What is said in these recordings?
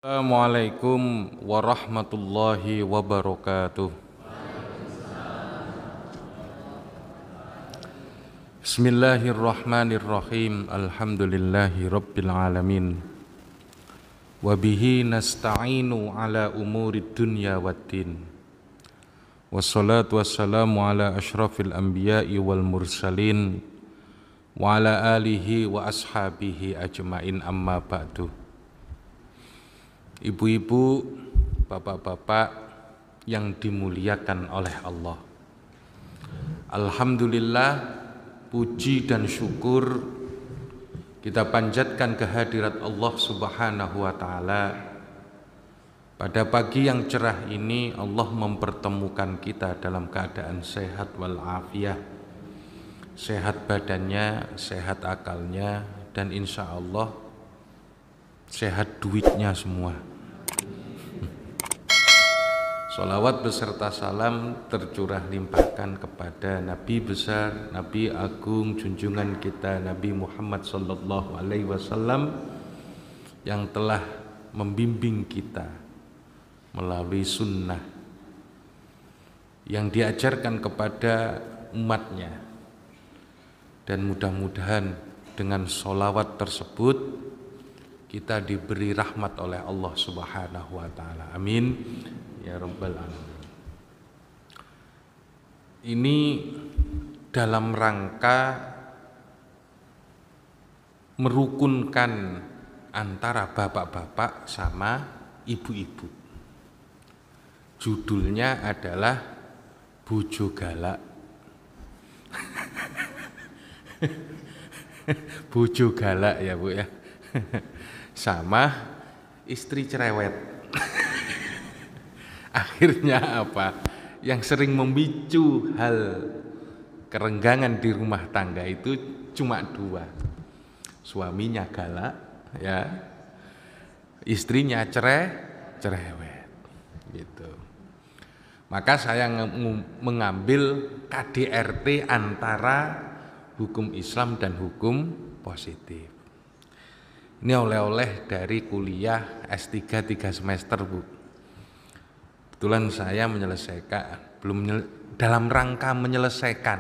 Assalamualaikum warahmatullahi wabarakatuh. Bismillahirrahmanirrahim. Alhamdulillahi rabbil alamin. Wabihi nasta'inu ala umurid dunya waddin. Wassalatu wassalamu ala ashrafil anbiya'i wal mursalin wa ala alihi wa ashabihi ajmain, amma ba'du. Ibu-ibu, bapak-bapak yang dimuliakan oleh Allah, alhamdulillah, puji dan syukur kita panjatkan kehadirat Allah Subhanahu wa ta'ala. Pada pagi yang cerah ini Allah mempertemukan kita dalam keadaan sehat walafiat, sehat badannya, sehat akalnya, dan insya Allah sehat duitnya semua. Sholawat beserta salam tercurah limpahkan kepada Nabi besar, Nabi agung, junjungan kita Nabi Muhammad sallallahu alaihi wasallam yang telah membimbing kita melalui sunnah yang diajarkan kepada umatnya. Dan mudah-mudahan dengan sholawat tersebut kita diberi rahmat oleh Allah Subhanahu wa ta'ala. Amin ya rabbal alamin. Ini dalam rangka merukunkan antara bapak-bapak sama ibu-ibu. Judulnya adalah Bojo Galak. Bojo galak ya Bu ya. Sama istri cerewet. Akhirnya apa? Yang sering memicu hal kerenggangan di rumah tangga itu cuma dua. Suaminya galak ya, istrinya cerewet gitu. Maka saya mengambil KDRT antara hukum Islam dan hukum positif. Ini oleh-oleh dari kuliah S3 3 semester Bu. Kebetulan saya menyelesaikan, dalam rangka menyelesaikan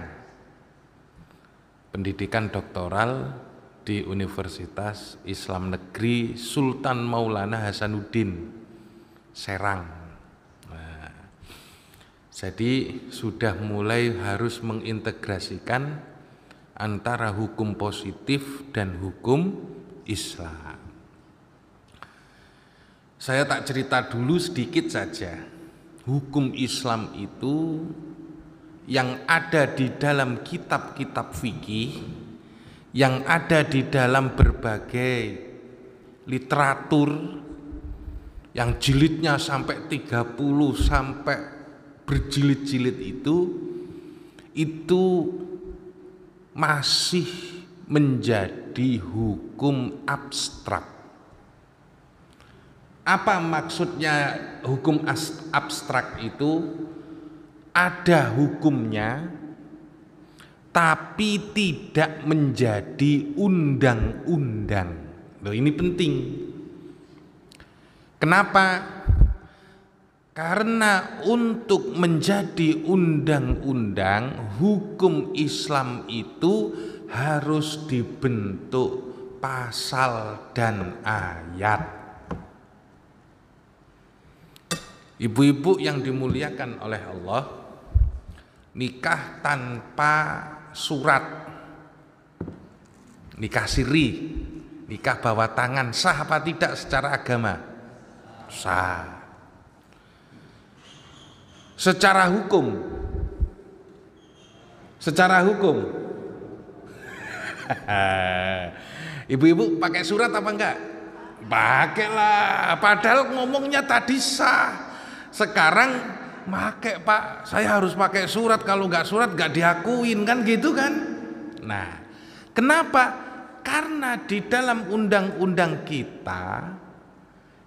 pendidikan doktoral di Universitas Islam Negeri Sultan Maulana Hasanuddin Serang. Nah, jadi sudah mulai harus mengintegrasikan antara hukum positif dan hukum Islam. Saya tak cerita dulu sedikit saja. Hukum Islam itu yang ada di dalam kitab-kitab fikih, yang ada di dalam berbagai literatur, yang jilidnya sampai 30 sampai berjilid-jilid itu masih menjadi hukum abstrak. Apa maksudnya hukum abstrak itu? Ada hukumnya tapi tidak menjadi undang-undang. Loh, ini penting. Kenapa? Karena untuk menjadi undang-undang, hukum Islam itu harus dibentuk pasal dan ayat. Ibu-ibu yang dimuliakan oleh Allah, nikah tanpa surat, nikah siri, nikah bawah tangan, sah apa tidak secara agama? Sah. Secara hukum ibu-ibu pakai surat apa enggak? Pakailah, padahal ngomongnya tadi sah. Sekarang pakai Pak, saya harus pakai surat, kalau enggak surat enggak diakuin, kan gitu kan? Nah, kenapa? Karena di dalam undang-undang kita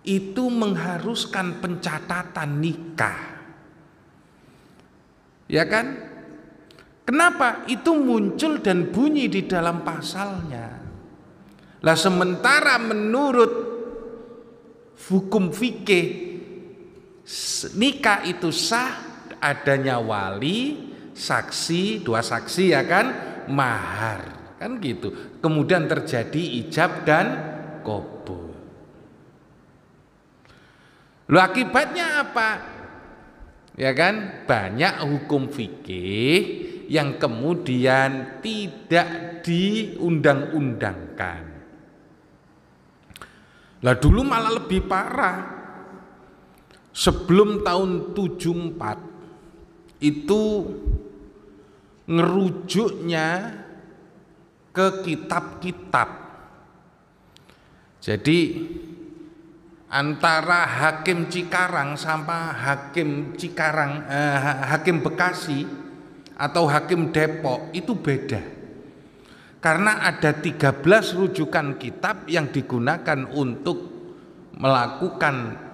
itu mengharuskan pencatatan nikah. Ya kan? Kenapa? Itu muncul dan bunyi di dalam pasalnya. Lah sementara menurut hukum fikih nikah itu sah adanya wali, saksi, dua saksi ya kan, mahar, kan gitu. Kemudian terjadi ijab dan qabul. Loh akibatnya apa? Ya kan, banyak hukum fikih yang kemudian tidak diundang-undangkan. Lah dulu malah lebih parah. Sebelum tahun 74 itu ngerujuknya ke kitab-kitab. Jadi antara Hakim Cikarang sama Hakim Hakim Bekasi atau Hakim Depok itu beda. Karena ada 13 rujukan kitab yang digunakan untuk melakukan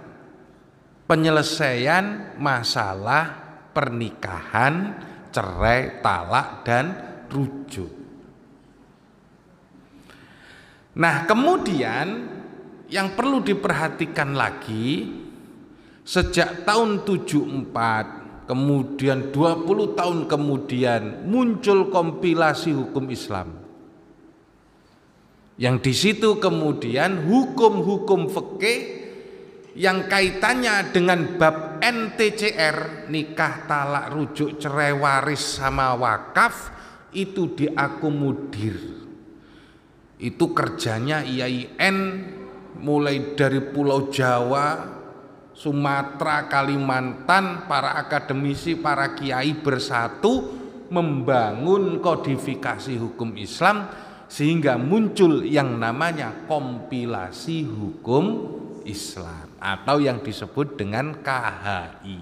penyelesaian masalah pernikahan, cerai, talak, dan rujuk. Nah kemudian yang perlu diperhatikan lagi, sejak tahun 74 kemudian 20 tahun kemudian muncul kompilasi hukum Islam, yang di situ kemudian hukum-hukum fikih yang kaitannya dengan bab NTCR, nikah, talak, rujuk, cerai, waris sama wakaf itu diakomodir. Itu kerjanya IAIN mulai dari Pulau Jawa, Sumatera, Kalimantan, para akademisi, para kiai bersatu membangun kodifikasi hukum Islam sehingga muncul yang namanya kompilasi hukum Islam atau yang disebut dengan KHI.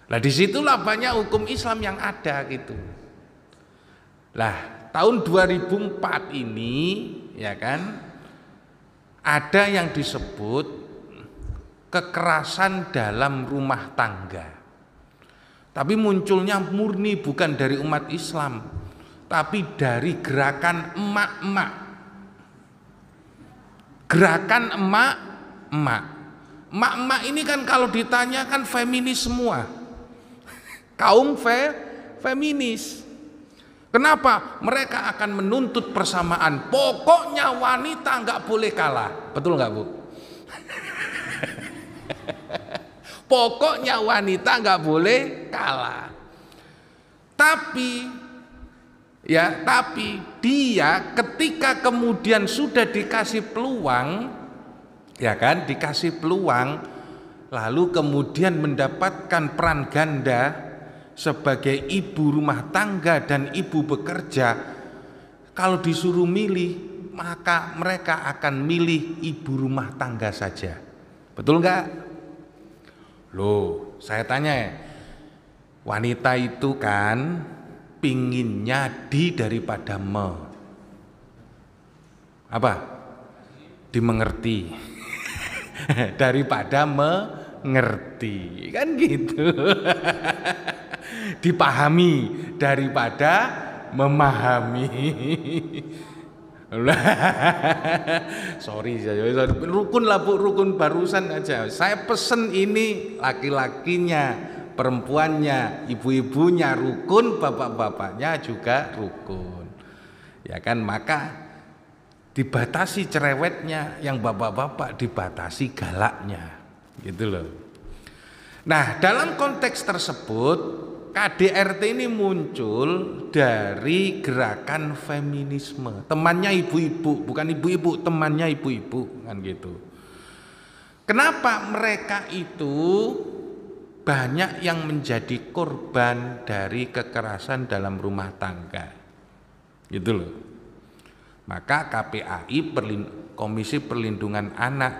Nah disitulah banyak hukum Islam yang ada gitu. Lah tahun 2004 ini ya kan ada yang disebut kekerasan dalam rumah tangga. Tapi munculnya murni bukan dari umat Islam, tapi dari gerakan emak-emak. Gerakan emak-emak. Emak-emak ini kan kalau ditanya kan feminis semua. Kaum feminis. Kenapa? Mereka akan menuntut persamaan. Pokoknya wanita nggak boleh kalah. Betul nggak Bu? Pokoknya wanita nggak boleh kalah. Tapi dia ketika kemudian sudah dikasih peluang, ya kan, dikasih peluang, lalu kemudian mendapatkan peran ganda sebagai ibu rumah tangga dan ibu bekerja. Kalau disuruh milih, maka mereka akan milih ibu rumah tangga saja. Betul nggak? Loh, saya tanya ya, wanita itu kan pinginnya di daripada dimengerti daripada mengerti, kan gitu. Dipahami daripada memahami. Sorry, rukun lah Bu, rukun barusan aja. Saya pesen ini laki-lakinya, perempuannya, ibu-ibunya rukun, bapak-bapaknya juga rukun. Ya kan, maka dibatasi cerewetnya, yang bapak-bapak dibatasi galaknya. Gitu loh. Nah, dalam konteks tersebut KDRT ini muncul dari gerakan feminisme. Temannya ibu-ibu, bukan ibu-ibu, temannya ibu-ibu, kan gitu. Kenapa mereka itu banyak yang menjadi korban dari kekerasan dalam rumah tangga? Gitu loh. Maka KPAI, Komisi Perlindungan Anak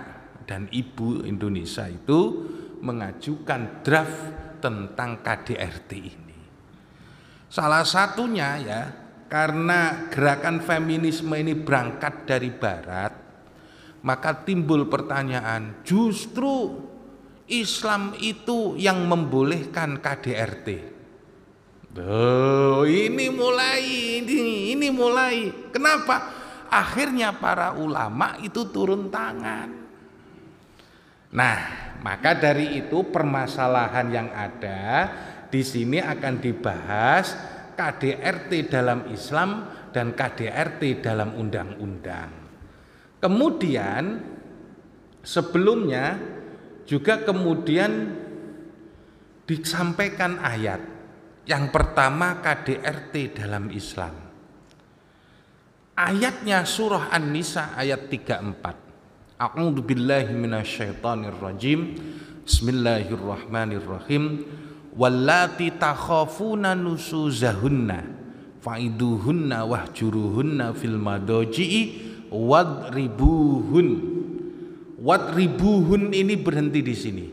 dan Ibu Indonesia itu mengajukan draft tentang KDRT ini. Salah satunya ya, karena gerakan feminisme ini berangkat dari barat, maka timbul pertanyaan, justru Islam itu yang membolehkan KDRT. Ini mulai. Kenapa? Akhirnya para ulama itu turun tangan. Nah, maka dari itu permasalahan yang ada di sini akan dibahas KDRT dalam Islam dan KDRT dalam undang-undang. Kemudian sebelumnya juga kemudian disampaikan ayat. Yang pertama KDRT dalam Islam. Ayatnya surah An-Nisa ayat 34. A'udzu billahi minasyaitonir rajim. Bismillahirrahmanirrahim. Wallati takhafuna nusuzahunna fa'iduhunna wahjuruhunna fil madaji'i wadribuhun. Wadribuhun ini berhenti di sini.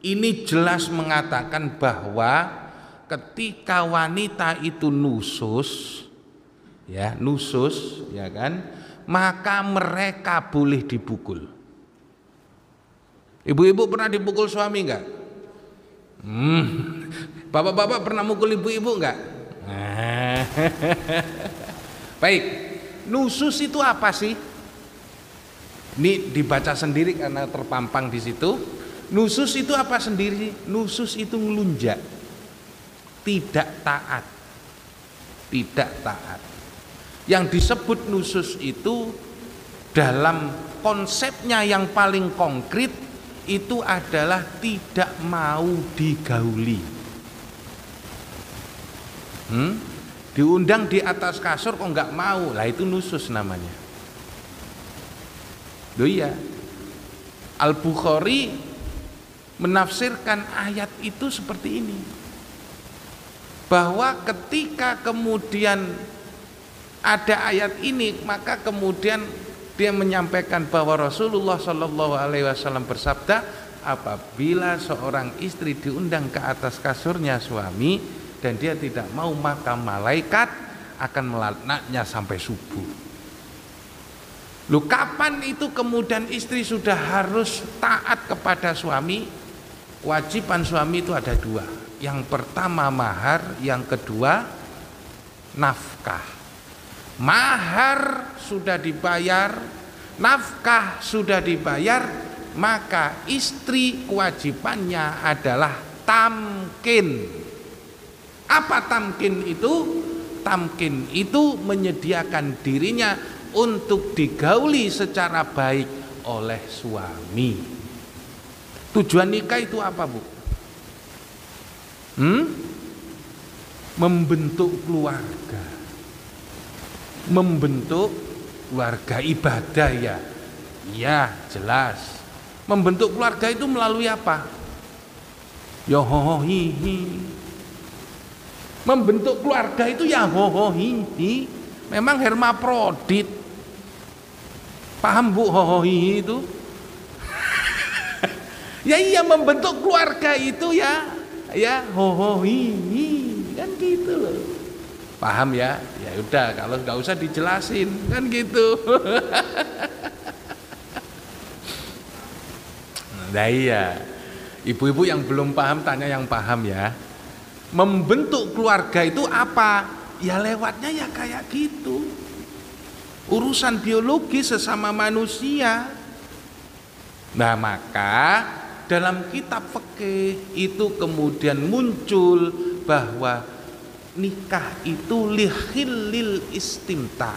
Ini jelas mengatakan bahwa ketika wanita itu nusus, ya kan, maka mereka boleh dipukul. Ibu-ibu pernah dipukul suami enggak? Bapak-bapak pernah mukul ibu-ibu enggak? Baik, nusus itu apa sih? Ini dibaca sendiri karena terpampang di situ. Nusus itu apa sendiri? Nusus itu ngelunjak, tidak taat, tidak taat. Yang disebut nusus itu dalam konsepnya yang paling konkret itu adalah tidak mau digauli. Diundang di atas kasur kok nggak mau, lah itu nusus namanya. Loh iya, Al-Bukhari menafsirkan ayat itu seperti ini, bahwa ketika kemudian ada ayat ini, maka kemudian dia menyampaikan bahwa Rasulullah Shallallahu Alaihi Wasallam bersabda, apabila seorang istri diundang ke atas kasurnya suami dan dia tidak mau, maka malaikat akan melaknatnya sampai subuh. Lu kapan itu kemudian istri sudah harus taat kepada suami? Kewajiban suami itu ada dua. Yang pertama mahar, yang kedua nafkah. Mahar sudah dibayar, nafkah sudah dibayar, maka istri kewajibannya adalah tamkin. Apa tamkin itu? Tamkin itu menyediakan dirinya untuk digauli secara baik oleh suami. Tujuan nikah itu apa, Bu? Membentuk keluarga. Membentuk keluarga, ibadah ya. Iya, jelas. Membentuk keluarga itu melalui apa? Ya hohohihi. Membentuk keluarga itu ya hohohihi. Memang hermaprodit. Paham, Bu, hohohihi itu? Ya iya, membentuk keluarga itu ya hohohihi, kan gitu loh. Paham ya? Ya udah, kalau nggak usah dijelasin kan gitu. Nah iya, ibu-ibu yang belum paham tanya yang paham ya. Membentuk keluarga itu apa? Ya lewatnya ya kayak gitu. Urusan biologi sesama manusia. Nah maka dalam kitab fikih itu kemudian muncul bahwa nikah itu lihilil istimta.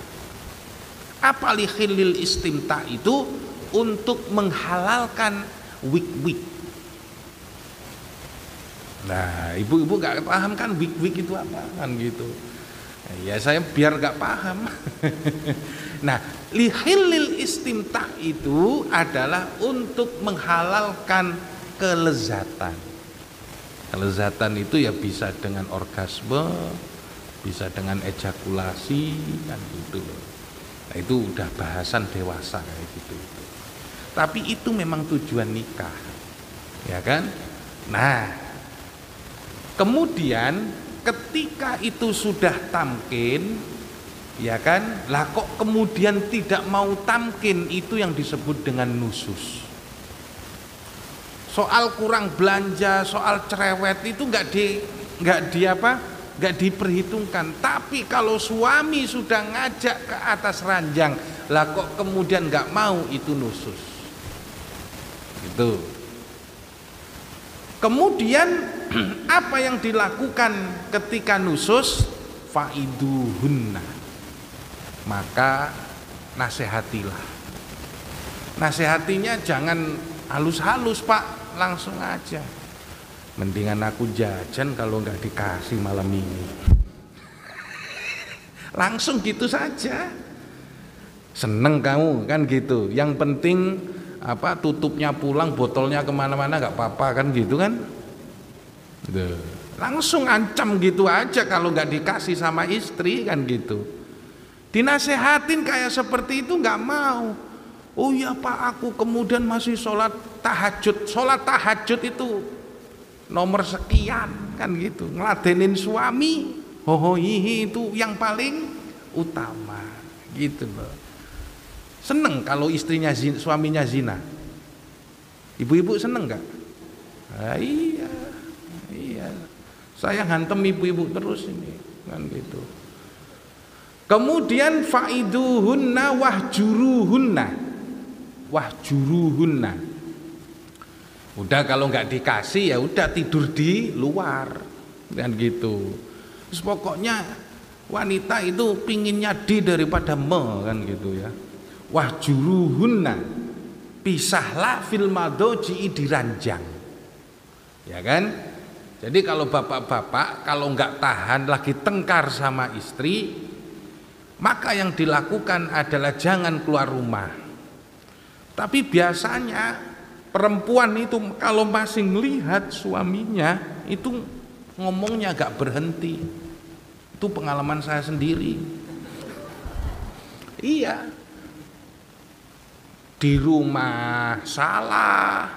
Apa lihilil istimta itu? Untuk menghalalkan wik-wik. Nah, ibu-ibu gak paham kan wik-wik itu apa kan gitu. Ya saya biar gak paham. Nah, lihilil istimta itu adalah untuk menghalalkan kelezatan. Kelezatan itu ya bisa dengan orgasme, bisa dengan ejakulasi kan gitu. Nah, itu udah bahasan dewasa kayak gitu. Tapi itu memang tujuan nikah. Ya kan? Nah, kemudian ketika itu sudah tamkin, ya kan, lah kok kemudian tidak mau tamkin, itu yang disebut dengan nusus. Soal kurang belanja, soal cerewet itu nggak diperhitungkan. Tapi kalau suami sudah ngajak ke atas ranjang, lah kok kemudian nggak mau, itu nusus. Itu. Kemudian apa yang dilakukan ketika nusus? Fa'iduhunna, maka nasihatilah. Nasihatinya jangan halus-halus Pak, langsung aja. Mendingan aku jajan kalau nggak dikasih malam ini. Langsung gitu saja. Seneng kamu kan gitu. Yang penting apa, tutupnya pulang, botolnya kemana-mana nggak apa-apa kan gitu kan. Duh. Langsung ancam gitu aja kalau nggak dikasih sama istri kan gitu. Dinasehatin kayak seperti itu nggak mau. Oh ya Pak, aku kemudian masih sholat tahajud. Sholat tahajud itu nomor sekian kan gitu. Ngeladenin suami, hohohihi itu yang paling utama gitu loh. Seneng kalau istrinya zina, suaminya zina. Ibu-ibu seneng nggak? Iya. Saya hantem ibu-ibu terus ini kan gitu. Kemudian fa'iduhunna wahjuruhunna. Udah kalau nggak dikasih ya udah tidur di luar kan gitu. Terus pokoknya wanita itu pinginnya di daripada me kan gitu ya. Wahjuruhunna, pisahlah fil madoji di ranjang. Ya kan? Jadi kalau bapak-bapak kalau nggak tahan lagi tengkar sama istri, maka yang dilakukan adalah jangan keluar rumah. Tapi biasanya perempuan itu kalau masih melihat suaminya itu ngomongnya nggak berhenti. Itu pengalaman saya sendiri. Iya. Di rumah salah,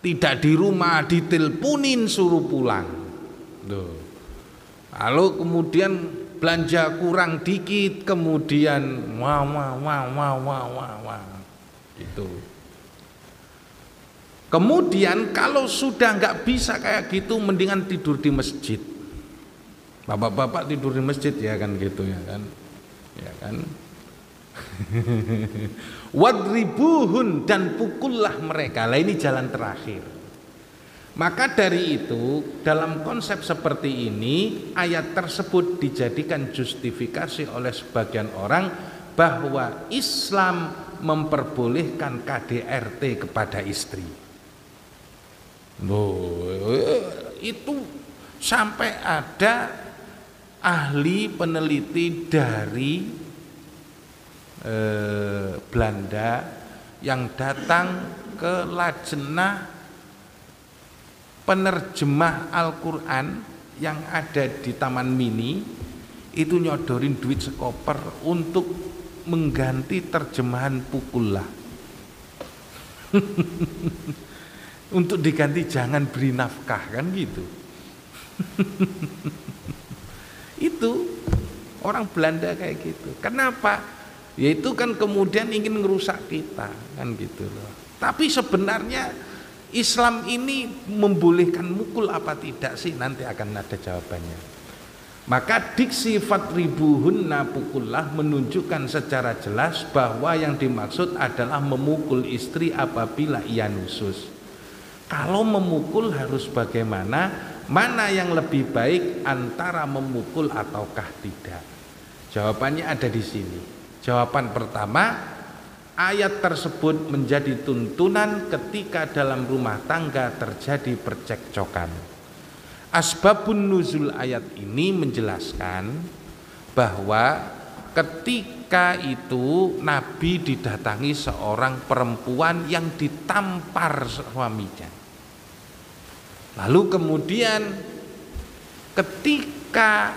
tidak di rumah diteleponin suruh pulang. Tuh. Lalu kemudian belanja kurang dikit, kemudian wah. Gitu. Kemudian kalau sudah nggak bisa kayak gitu, mendingan tidur di masjid. Bapak-bapak tidur di masjid ya kan gitu ya kan. Ya kan. Wadribuhun, dan pukullah mereka. Lah ini jalan terakhir. Maka dari itu dalam konsep seperti ini ayat tersebut dijadikan justifikasi oleh sebagian orang bahwa Islam memperbolehkan KDRT kepada istri. Itu sampai ada ahli peneliti dari Belanda yang datang ke Lajnah penerjemah Al-Quran yang ada di Taman Mini, itu nyodorin duit sekoper untuk mengganti terjemahan pukullah. Untuk diganti jangan beri nafkah kan gitu. Itu orang Belanda kayak gitu. Kenapa? Yaitu kan kemudian ingin ngerusak kita kan gitu loh. Tapi sebenarnya Islam ini membolehkan mukul apa tidak sih? Nanti akan ada jawabannya. Maka diksi fatribuhunna pukullah menunjukkan secara jelas bahwa yang dimaksud adalah memukul istri apabila ia nusus. Kalau memukul harus bagaimana? Mana yang lebih baik antara memukul ataukah tidak? Jawabannya ada di sini. Jawaban pertama, ayat tersebut menjadi tuntunan ketika dalam rumah tangga terjadi percekcokan. Asbabun nuzul ayat ini menjelaskan bahwa ketika itu Nabi didatangi seorang perempuan yang ditampar suaminya. Lalu kemudian ketika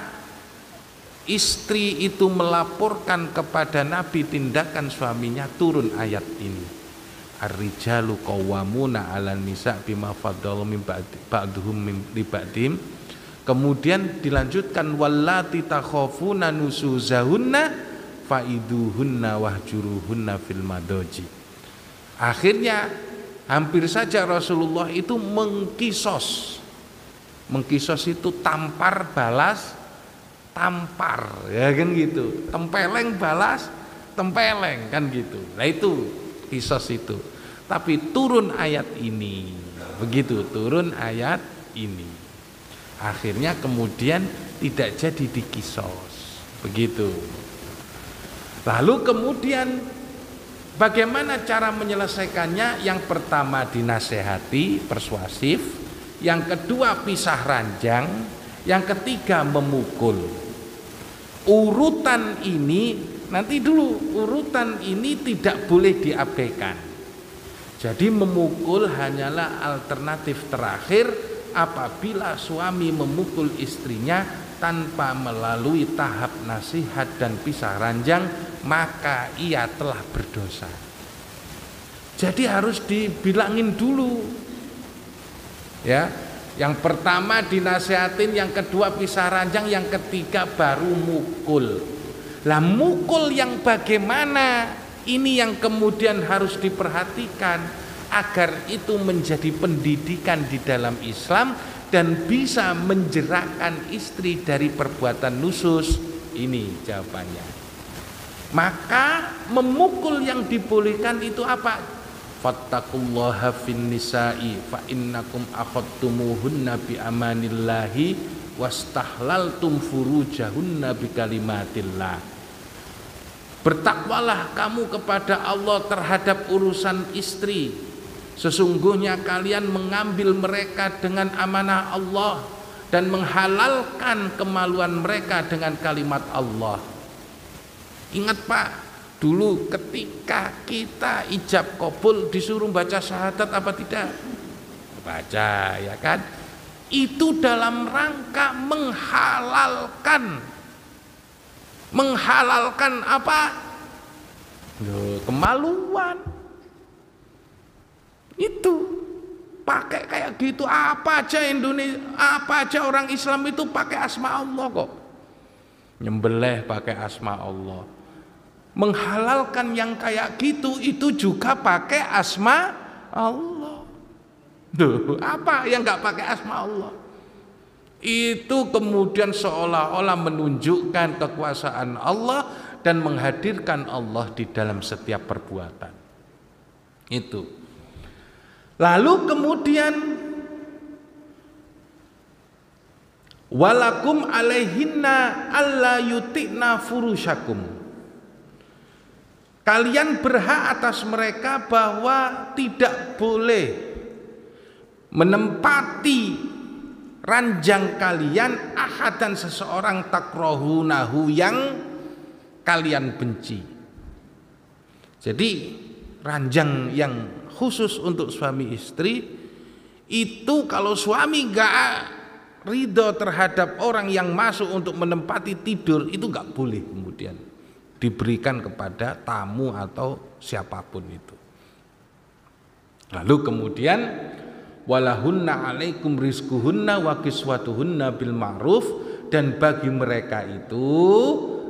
istri itu melaporkan kepada Nabi tindakan suaminya, turun ayat ini. Ar-rijalu qawwamuna 'alan nisa' bima faddala min ba'dhum li ba'dim. Kemudian dilanjutkan wallati takhafuna nusuzahunna faiduhunna wahjuruhunna fil madaji. Akhirnya hampir saja Rasulullah itu mengkisos. Mengkisos itu tampar balas tampar, ya kan gitu. Tempeleng balas tempeleng kan gitu. Nah itu kisos itu. tapi turun ayat ini. Begitu turun ayat ini. Akhirnya kemudian tidak jadi dikisos. Begitu. Lalu kemudian bagaimana cara menyelesaikannya? Yang pertama dinasehati, persuasif. Yang kedua pisah ranjang. Yang ketiga memukul. Urutan ini, nanti dulu, urutan ini tidak boleh diabaikan. Jadi memukul hanyalah alternatif terakhir apabila suami memukul istrinya tanpa melalui tahap nasihat dan pisah ranjang, maka ia telah berdosa. Jadi harus dibilangin dulu. Ya, yang pertama dinasihatin, yang kedua pisah ranjang, yang ketiga baru mukul. Lah mukul yang bagaimana? Ini yang kemudian harus diperhatikan agar itu menjadi pendidikan di dalam Islam dan bisa menjerakkan istri dari perbuatan nusus. Ini jawabannya. Maka memukul yang dibolehkan itu apa? Fattaqullaha fin nisa'i fa innakum akhadtumuhunna bi amanillahi wastahlaltum furujahunna bi kalimatillah. Bertakwalah kamu kepada Allah terhadap urusan istri. Sesungguhnya kalian mengambil mereka dengan amanah Allah dan menghalalkan kemaluan mereka dengan kalimat Allah. Ingat Pak, dulu ketika kita ijab qabul disuruh baca syahadat apa tidak? Baca, ya kan? Itu dalam rangka menghalalkan apa? Kemaluan. Itu pakai kayak gitu, apa aja Indonesia, apa aja orang Islam itu pakai asma Allah kok. Nyembelih pakai asma Allah. Menghalalkan yang kayak gitu itu juga pakai asma Allah. Duh, apa yang nggak pakai asma Allah? Itu kemudian seolah-olah menunjukkan kekuasaan Allah dan menghadirkan Allah di dalam setiap perbuatan. Itu. Lalu kemudian walakum alaihinna alla yutikna furushakum. Kalian berhak atas mereka bahwa tidak boleh menempati ranjang kalian ahadan seseorang takrohunahu yang kalian benci. Jadi ranjang yang khusus untuk suami istri itu kalau suami gak ridho terhadap orang yang masuk untuk menempati tidur itu gak boleh kemudian diberikan kepada tamu atau siapapun itu. Lalu kemudian walahunna alaikum rizquhunna wa kiswatuhunna bil ma'ruf, dan bagi mereka itu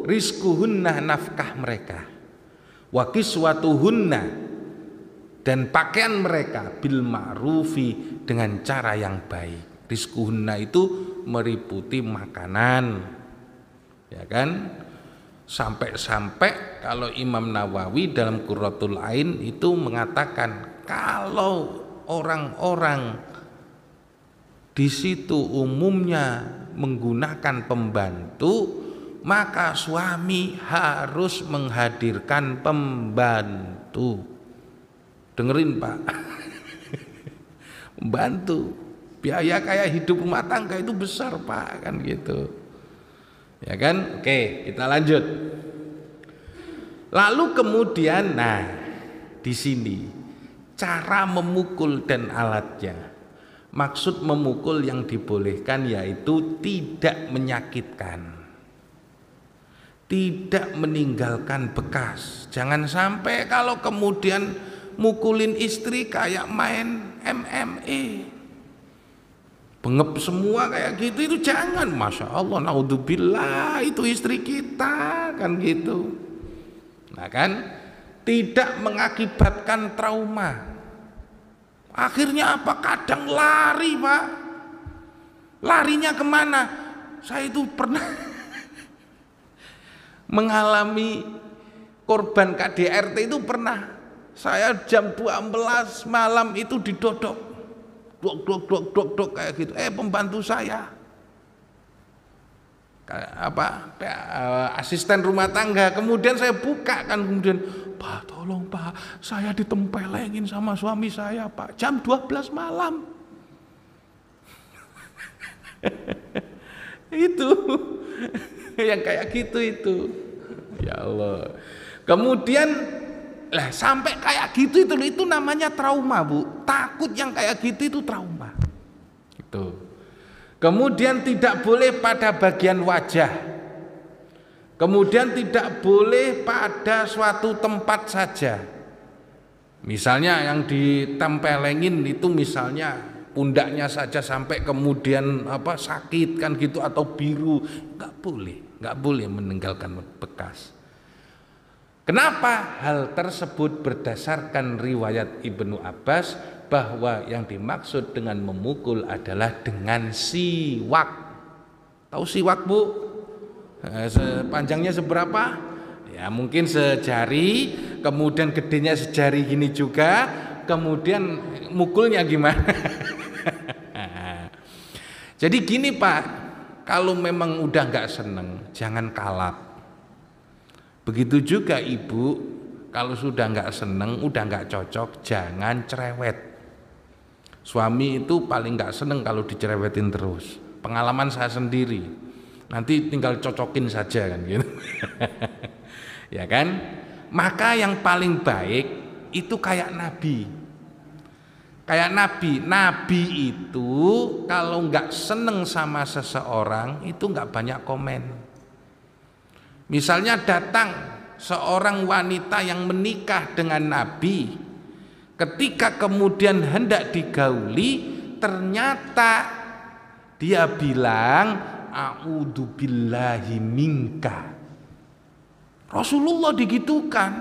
rizquhunna nafkah mereka, wa kiswatuhunna dan pakaian mereka bil ma'rufi dengan cara yang baik. Rizquhunna itu meliputi makanan, ya kan? Sampai-sampai kalau Imam Nawawi dalam Qurratul Ain itu mengatakan kalau orang-orang di situ umumnya menggunakan pembantu, maka suami harus menghadirkan pembantu. Dengerin Pak, pembantu, biaya kayak hidup rumah tangga itu besar Pak, kan gitu. Ya kan? Oke, kita lanjut. Lalu kemudian, nah di sini cara memukul dan alatnya. Maksud memukul yang dibolehkan yaitu tidak menyakitkan, tidak meninggalkan bekas. Jangan sampai kalau kemudian mukulin istri kayak main MMA, bengep semua kayak gitu, itu jangan. Masya Allah, naudzubillah, itu istri kita, kan gitu. Nah kan, tidak mengakibatkan trauma. Akhirnya apa? Kadang lari Pak. Larinya kemana? Saya itu pernah mengalami korban KDRT itu pernah. Saya jam 12 malam itu didodok, dok kayak gitu. Pembantu saya, asisten rumah tangga. Kemudian saya buka kan, kemudian, Pak tolong Pak, saya ditempelengin sama suami saya Pak, jam 12 malam. Itu yang kayak gitu itu. Ya Allah. Kemudian lah sampai kayak gitu itu namanya trauma, Bu. Takut yang kayak gitu itu trauma. Itu. Kemudian tidak boleh pada bagian wajah. Kemudian tidak boleh pada suatu tempat saja. Misalnya yang ditempelengin itu misalnya pundaknya saja sampai kemudian sakit kan gitu, atau biru, nggak boleh meninggalkan bekas. Kenapa? Hal tersebut berdasarkan riwayat Ibnu Abbas bahwa yang dimaksud dengan memukul adalah dengan siwak. Tahu siwak, Bu? Panjangnya seberapa? Ya mungkin sejari, kemudian gedenya sejari gini juga, kemudian mukulnya gimana? Jadi gini Pak, kalau memang udah nggak seneng, jangan kalap. Begitu juga Ibu, kalau sudah nggak seneng, udah nggak cocok, jangan cerewet. Suami itu paling nggak seneng kalau dicerewetin terus. Pengalaman saya sendiri, nanti tinggal cocokin saja kan gitu. Ya kan? Maka yang paling baik itu kayak Nabi. Kayak Nabi itu kalau nggak seneng sama seseorang itu nggak banyak komen. Misalnya datang seorang wanita yang menikah dengan Nabi, ketika kemudian hendak digauli, ternyata dia bilang a'udzubillahi minka. Rasulullah digitukan,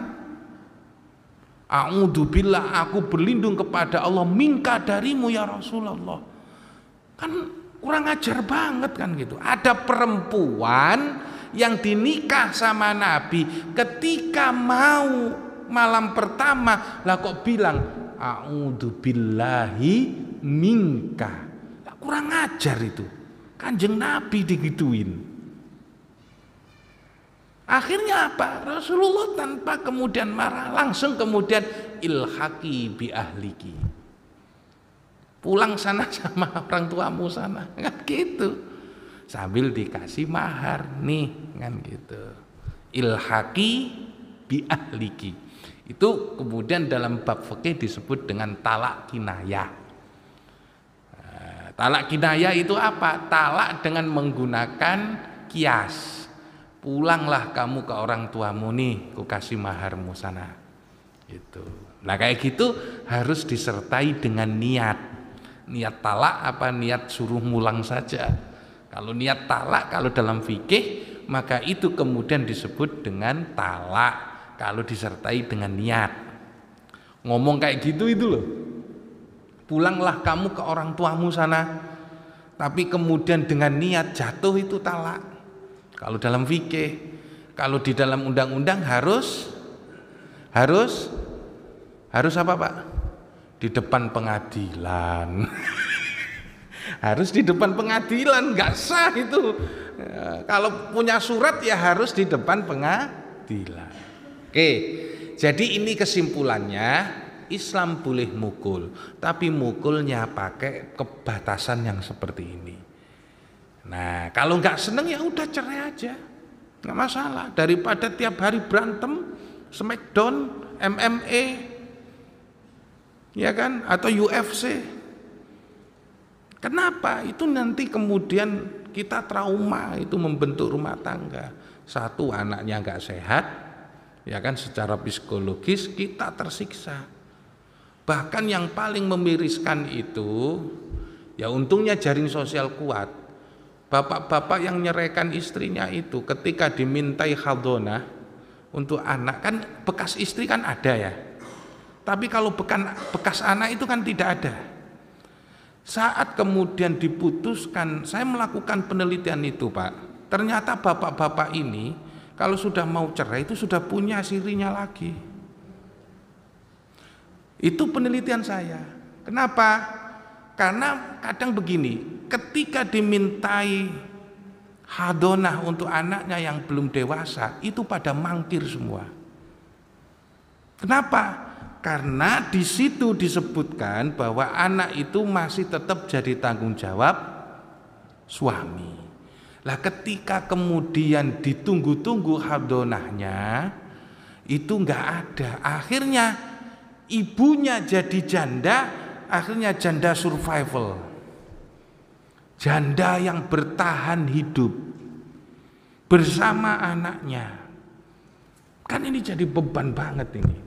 a'udzubillah, aku berlindung kepada Allah, minka, darimu ya Rasulullah. Kan kurang ajar banget kan gitu. Ada perempuan yang dinikah sama Nabi, ketika mau malam pertama lah kok bilang a'udzubillahi minka. Kurang ajar itu. Kanjeng Nabi digituin. Akhirnya apa? Rasulullah tanpa kemudian marah, langsung kemudian ilhaqi bi ahliki. Pulang sana sama orang tuamu sana. Kan gitu. Sambil dikasih mahar nih kan gitu. Ilhaqi bi ahliki. Itu kemudian dalam bab fikih disebut dengan talak kinayah. Talak kinayah itu apa? Talak dengan menggunakan kias. Pulanglah kamu ke orang tuamu nih, ku kasih maharmu sana. Gitu. Nah kayak gitu harus disertai dengan niat. Niat talak apa niat suruh mulang saja. Kalau niat talak, kalau dalam fikih, maka itu kemudian disebut dengan talak. Kalau disertai dengan niat. Ngomong kayak gitu itu loh. Pulanglah kamu ke orang tuamu sana. Tapi kemudian dengan niat jatuh itu talak. Kalau dalam fikih, kalau di dalam undang-undang harus apa Pak? Di depan pengadilan. Harus di depan pengadilan, nggak sah itu. Kalau punya surat ya harus di depan pengadilan. Oke, jadi ini kesimpulannya, Islam boleh mukul, tapi mukulnya pakai kebatasan yang seperti ini. Nah, kalau nggak seneng ya udah cerai aja, nggak masalah. Daripada tiap hari berantem, Smackdown, MMA, ya kan, atau UFC. Kenapa? Itu nanti kemudian kita trauma, itu membentuk rumah tangga. Satu, anaknya nggak sehat, ya kan, secara psikologis kita tersiksa. Bahkan yang paling memiriskan itu, ya untungnya jaring sosial kuat. Bapak-bapak yang nyeraikan istrinya itu ketika dimintai khadonah untuk anak, kan bekas istri kan ada ya. Tapi kalau bekas anak itu kan tidak ada. Saat kemudian diputuskan, saya melakukan penelitian itu Pak. Ternyata bapak-bapak ini kalau sudah mau cerai itu sudah punya sirinya lagi. Itu penelitian saya. Kenapa? Karena kadang begini, ketika dimintai hadonah untuk anaknya yang belum dewasa, itu pada mangkir semua. Kenapa? Karena di situ disebutkan bahwa anak itu masih tetap jadi tanggung jawab suami. Lah ketika kemudian ditunggu-tunggu hadonahnya, itu nggak ada. Akhirnya ibunya jadi janda, akhirnya janda survival. Janda yang bertahan hidup bersama anaknya. Kan ini jadi beban banget ini.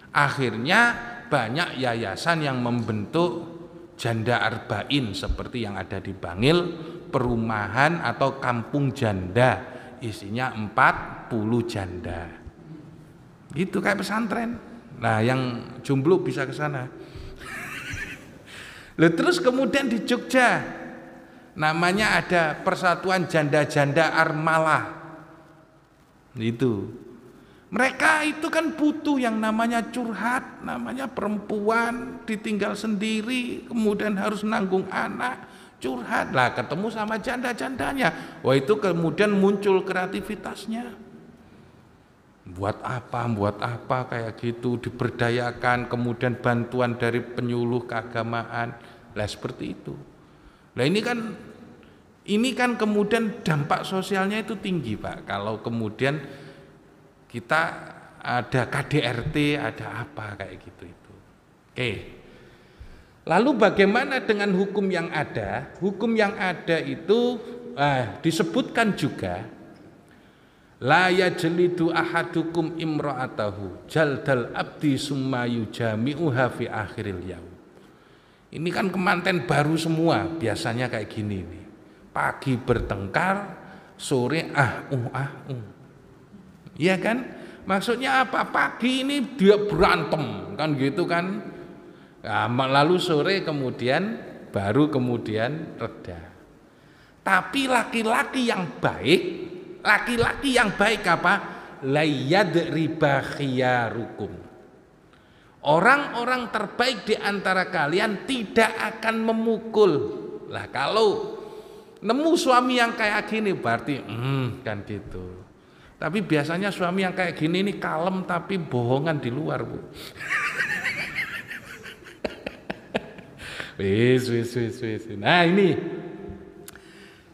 Akhirnya banyak yayasan yang membentuk janda arba'in seperti yang ada di Bangil, perumahan atau kampung janda, isinya 40 janda. Gitu kayak pesantren. Nah, yang jomblo bisa ke sana. Lalu terus kemudian di Jogja namanya ada Persatuan Janda-Janda Armalah. Itu. Mereka itu kan butuh yang namanya curhat, namanya perempuan ditinggal sendiri, kemudian harus nanggung anak, curhat. Lah ketemu sama janda-jandanya. Wah, itu kemudian muncul kreativitasnya. Buat apa kayak gitu, diberdayakan, kemudian bantuan dari penyuluh keagamaan. Lah seperti itu. Lah ini kan kemudian dampak sosialnya itu tinggi, Pak. Kalau kemudian kita ada KDRT, ada apa kayak gitu itu. Oke. Lalu bagaimana dengan hukum yang ada? Hukum yang ada itu disebutkan juga la yajlidu ahadukum imra'atahu jaldal abdi summa yujami'uha fi akhiril yaum. Ini kan kemanten baru semua, biasanya kayak gini nih. Pagi bertengkar, sore Iya kan? Maksudnya apa? Pagi ini dia berantem kan gitu kan. Nah, lalu sore kemudian baru kemudian reda. Tapi laki-laki yang baik apa? La yadriba khiyarukum. Orang-orang terbaik di antara kalian tidak akan memukul. Lah kalau nemu suami yang kayak gini berarti kan gitu. Tapi biasanya suami yang kayak gini ini kalem tapi bohongan di luar, Bu. Wis. Nah ini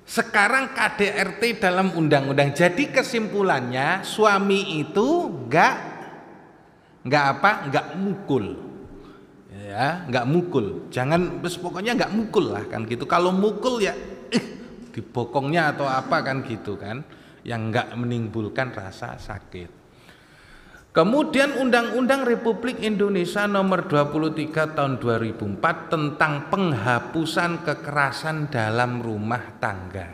sekarang KDRT dalam undang-undang. Jadi kesimpulannya suami itu nggak mukul. Ya, nggak mukul. Jangan pokoknya nggak mukul lah kan gitu. Kalau mukul ya dibokongnya atau apa kan gitu kan. Yang enggak menimbulkan rasa sakit. Kemudian Undang-Undang Republik Indonesia nomor 23 tahun 2004 tentang penghapusan kekerasan dalam rumah tangga.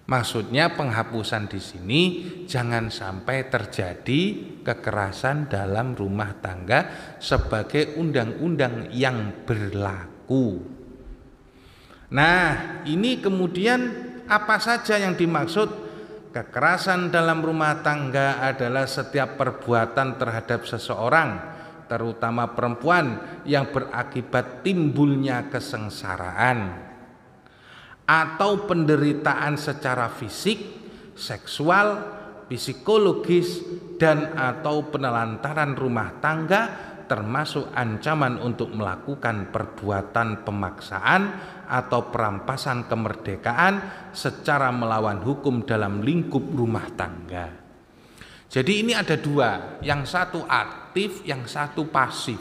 Maksudnya penghapusan di sini jangan sampai terjadi kekerasan dalam rumah tangga sebagai undang-undang yang berlaku. Nah, ini kemudian apa saja yang dimaksud? Kekerasan dalam rumah tangga adalah setiap perbuatan terhadap seseorang, terutama perempuan, yang berakibat timbulnya kesengsaraan atau penderitaan secara fisik, seksual, psikologis, dan atau penelantaran rumah tangga, termasuk ancaman untuk melakukan perbuatan pemaksaan atau perampasan kemerdekaan secara melawan hukum dalam lingkup rumah tangga. Jadi ini ada dua, yang satu aktif, yang satu pasif.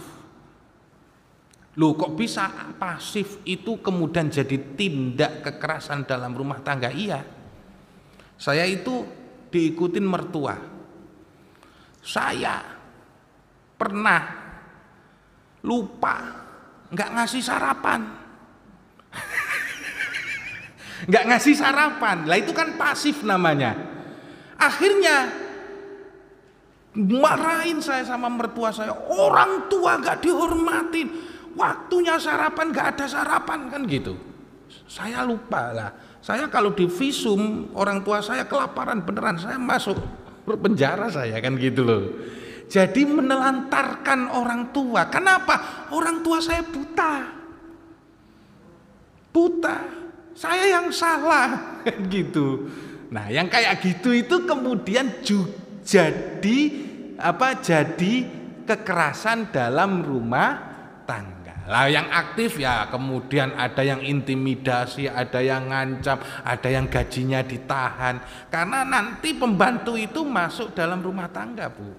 Loh, kok bisa pasif itu kemudian jadi tindak kekerasan dalam rumah tangga? Iya, saya itu diikutin mertua. Saya pernah lupa nggak ngasih sarapan. Nggak ngasih sarapan, lah itu kan pasif namanya. Akhirnya marahin saya sama mertua saya, orang tua nggak dihormatin, waktunya sarapan nggak ada sarapan kan gitu. Saya lupa lah. Saya kalau di visum orang tua saya kelaparan beneran, saya masuk penjara saya kan gitu loh. Jadi menelantarkan orang tua. Kenapa? Orang tua saya buta. Buta. Saya yang salah gitu. Nah, yang kayak gitu itu kemudian jadi jadi kekerasan dalam rumah tangga. Lah yang aktif ya kemudian ada yang intimidasi, ada yang ngancam, ada yang gajinya ditahan. Karena nanti pembantu itu masuk dalam rumah tangga, Bu.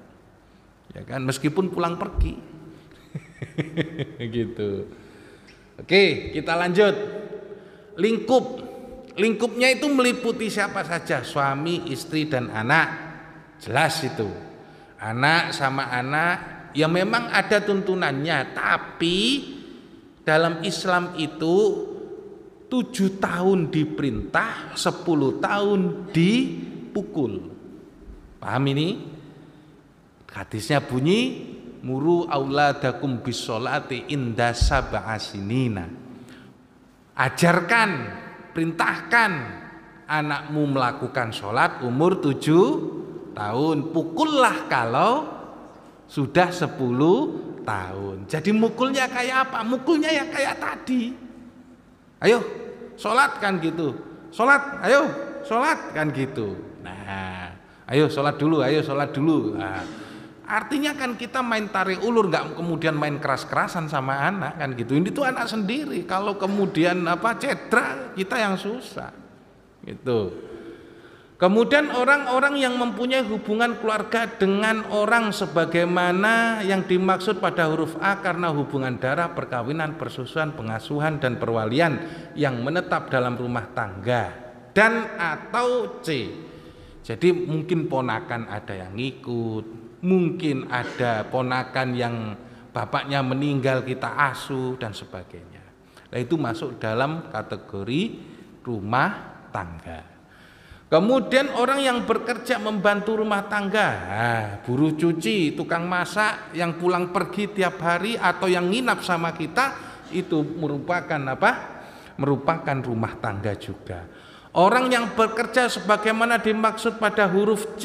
Ya kan, meskipun pulang pergi. Gitu. Oke, kita lanjut. Lingkupnya itu meliputi siapa saja, suami, istri, dan anak. Jelas itu. Anak sama anak, ya memang ada tuntunannya. Tapi dalam Islam itu 7 tahun diperintah, 10 tahun dipukul. Paham ini? Hadisnya bunyi, muru auladakum bisolati inda sab'asinina. Ajarkan, perintahkan anakmu melakukan sholat umur 7 tahun. Pukullah kalau sudah 10 tahun. Jadi mukulnya kayak apa? Mukulnya ya kayak tadi. Ayo sholat kan gitu. Sholat, ayo sholat kan gitu. Nah, ayo sholat dulu, ayo sholat dulu. Nah, artinya kan kita main tarik ulur, nggak kemudian main keras-kerasan sama anak kan gitu. Ini tuh anak sendiri. Kalau kemudian cedera, kita yang susah. Gitu. Kemudian orang-orang yang mempunyai hubungan keluarga dengan orang sebagaimana yang dimaksud pada huruf A karena hubungan darah, perkawinan, persusuan, pengasuhan, dan perwalian yang menetap dalam rumah tangga, dan atau C. Jadi mungkin ponakan ada yang ngikut, mungkin ada ponakan yang bapaknya meninggal kita asuh dan sebagainya. Nah, itu masuk dalam kategori rumah tangga. Kemudian orang yang bekerja membantu rumah tangga, buruh cuci, tukang masak, yang pulang pergi tiap hari atau yang nginap sama kita, itu merupakan merupakan rumah tangga juga. Orang yang bekerja sebagaimana dimaksud pada huruf C,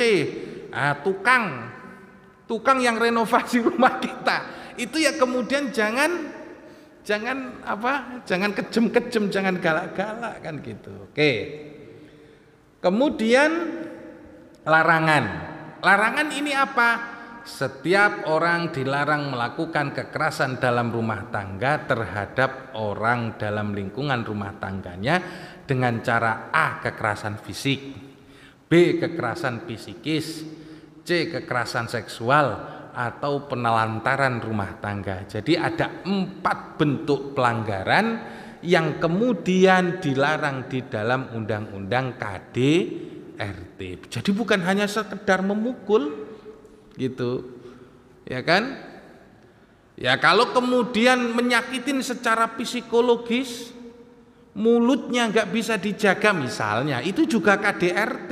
tukang yang renovasi rumah kita, itu ya kemudian jangan kejem-kejem, jangan galak-galak kan gitu. Oke. Kemudian larangan ini apa? Setiap orang dilarang melakukan kekerasan dalam rumah tangga terhadap orang dalam lingkungan rumah tangganya dengan cara A. kekerasan fisik, B. kekerasan psikis, C. kekerasan seksual, atau penelantaran rumah tangga. Jadi ada 4 bentuk pelanggaran yang kemudian dilarang di dalam undang-undang KDRT. Jadi bukan hanya sekedar memukul gitu. Ya kan? Ya kalau kemudian menyakitin secara psikologis, mulutnya nggak bisa dijaga misalnya, itu juga KDRT.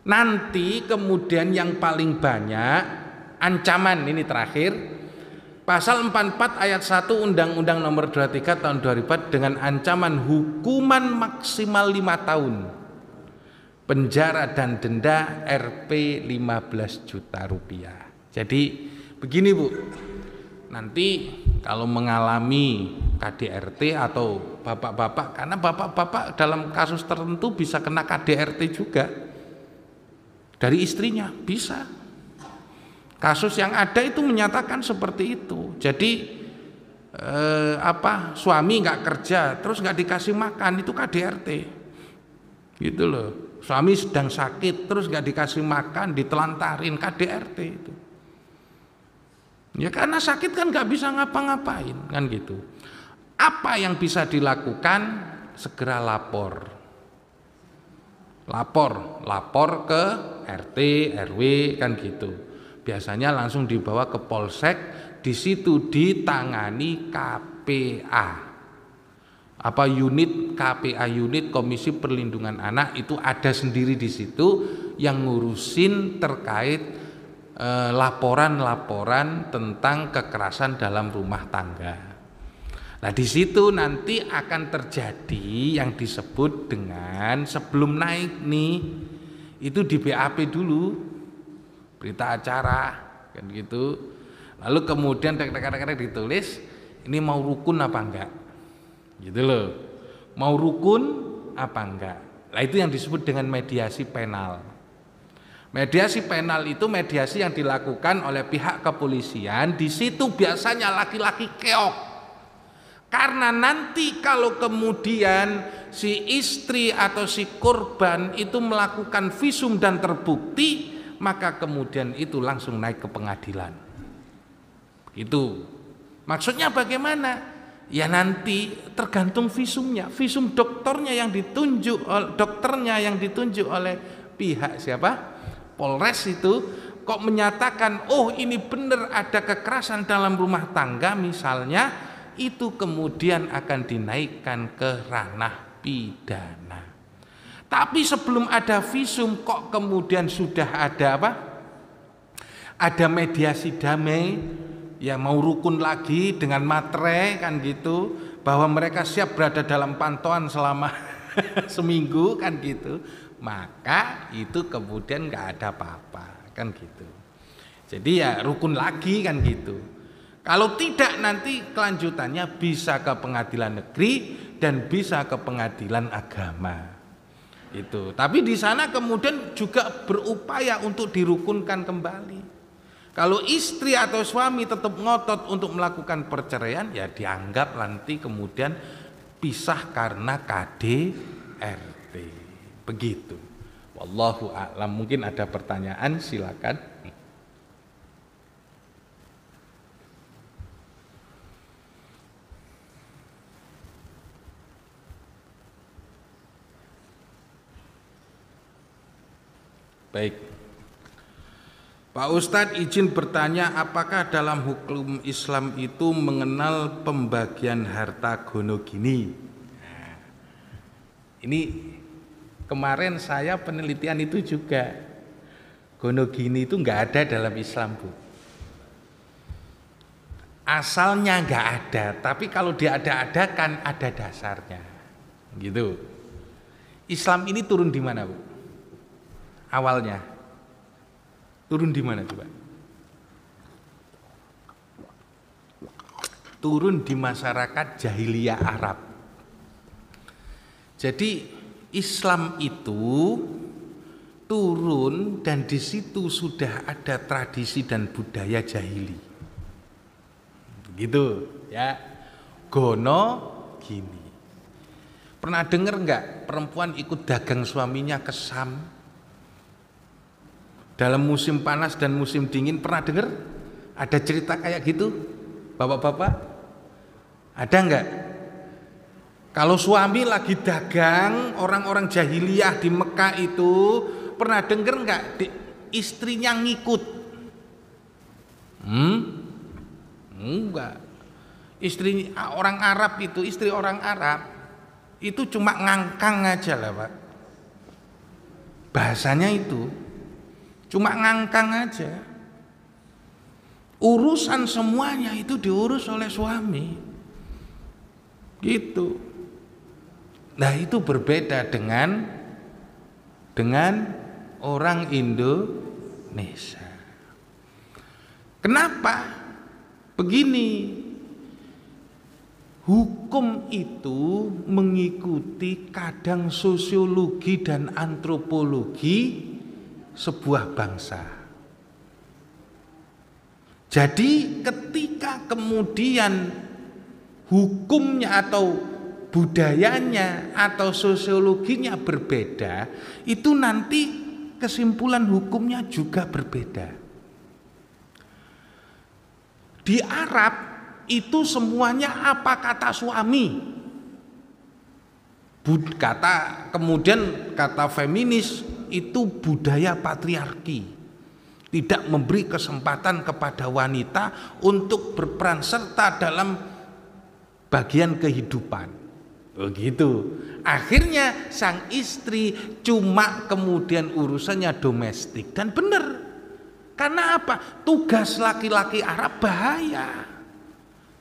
Nanti kemudian yang paling banyak ancaman ini terakhir, Pasal 44 ayat 1 Undang-Undang Nomor 23 Tahun 2004 dengan ancaman hukuman maksimal 5 tahun penjara dan denda Rp 15 juta rupiah. Jadi begini Bu, nanti kalau mengalami KDRT atau bapak-bapak, karena bapak-bapak dalam kasus tertentu bisa kena KDRT juga dari istrinya, bisa. Kasus yang ada itu menyatakan seperti itu. Jadi suami nggak kerja terus nggak dikasih makan, itu KDRT. Gitu loh. Suami sedang sakit terus nggak dikasih makan, ditelantarin, KDRT itu. Ya karena sakit kan nggak bisa ngapa-ngapain kan gitu. Apa yang bisa dilakukan? Segera lapor ke RT, RW kan gitu. Biasanya langsung dibawa ke polsek, di situ ditangani KPA. Unit KPA, unit Komisi Perlindungan Anak, itu ada sendiri di situ yang ngurusin terkait laporan-laporan tentang kekerasan dalam rumah tangga. Nah, di situ nanti akan terjadi yang disebut dengan sebelum naik nih, itu di BAP dulu. berita acara kan gitu. Lalu kemudian tek-tek ditulis ini mau rukun apa enggak, gitu loh, mau rukun apa enggak. Nah itu yang disebut dengan mediasi penal. Mediasi penal itu mediasi yang dilakukan oleh pihak kepolisian. Di situ biasanya laki-laki keok. Karena nanti kalau kemudian si istri atau si korban itu melakukan visum dan terbukti, maka kemudian itu langsung naik ke pengadilan. Itu maksudnya bagaimana? Ya nanti tergantung visumnya, visum dokternya yang ditunjuk oleh pihak siapa? Polres itu kok menyatakan oh ini benar ada kekerasan dalam rumah tangga misalnya, itu kemudian akan dinaikkan ke ranah pidana. Tapi sebelum ada visum kok kemudian sudah ada apa? Ada mediasi damai, ya mau rukun lagi dengan materai kan gitu, bahwa mereka siap berada dalam pantauan selama seminggu kan gitu, maka itu kemudian nggak ada apa-apa kan gitu. Jadi ya rukun lagi kan gitu. Kalau tidak nanti kelanjutannya bisa ke pengadilan negeri dan bisa ke pengadilan agama. Itu. Tapi di sana kemudian juga berupaya untuk dirukunkan kembali. Kalau istri atau suami tetap ngotot untuk melakukan perceraian, ya dianggap nanti kemudian pisah karena KDRT. Begitu. Wallahu a'lam. Mungkin ada pertanyaan, silakan. Baik. Pak Ustadz izin bertanya, apakah dalam hukum Islam itu mengenal pembagian harta gonogini? Nah, ini kemarin saya penelitian itu juga, gonogini itu nggak ada dalam Islam, Bu. Asalnya nggak ada, tapi kalau diada-adakan ada dasarnya, gitu. Islam ini turun di mana, Bu? Awalnya turun di mana coba? Turun di masyarakat jahiliyah Arab. Jadi Islam itu turun dan di situ sudah ada tradisi dan budaya jahili. Gitu ya. Gono gini. Pernah dengar enggak perempuan ikut dagang suaminya ke Sam? Dalam musim panas dan musim dingin, pernah dengar? Ada cerita kayak gitu? Bapak-bapak? Ada enggak? Kalau suami lagi dagang, orang-orang jahiliyah di Mekah itu pernah dengar enggak istrinya ngikut? Enggak. Istri orang Arab itu, istri orang Arab itu cuma ngangkang aja lah, Pak. Bahasanya itu cuma ngangkang aja. Urusan semuanya itu diurus oleh suami. Gitu. Nah, itu berbeda dengan orang Indonesia. Kenapa? Begini. Hukum itu mengikuti kadang sosiologi dan antropologi sebuah bangsa. Jadi ketika kemudian hukumnya atau budayanya atau sosiologinya berbeda, itu nanti kesimpulan hukumnya juga berbeda. Di Arab itu semuanya apa kata suami? Kemudian kata feminis itu budaya patriarki, tidak memberi kesempatan kepada wanita untuk berperan serta dalam bagian kehidupan. Begitu. Akhirnya sang istri cuma kemudian urusannya domestik, dan benar. Karena apa? Tugas laki-laki Arab bahaya.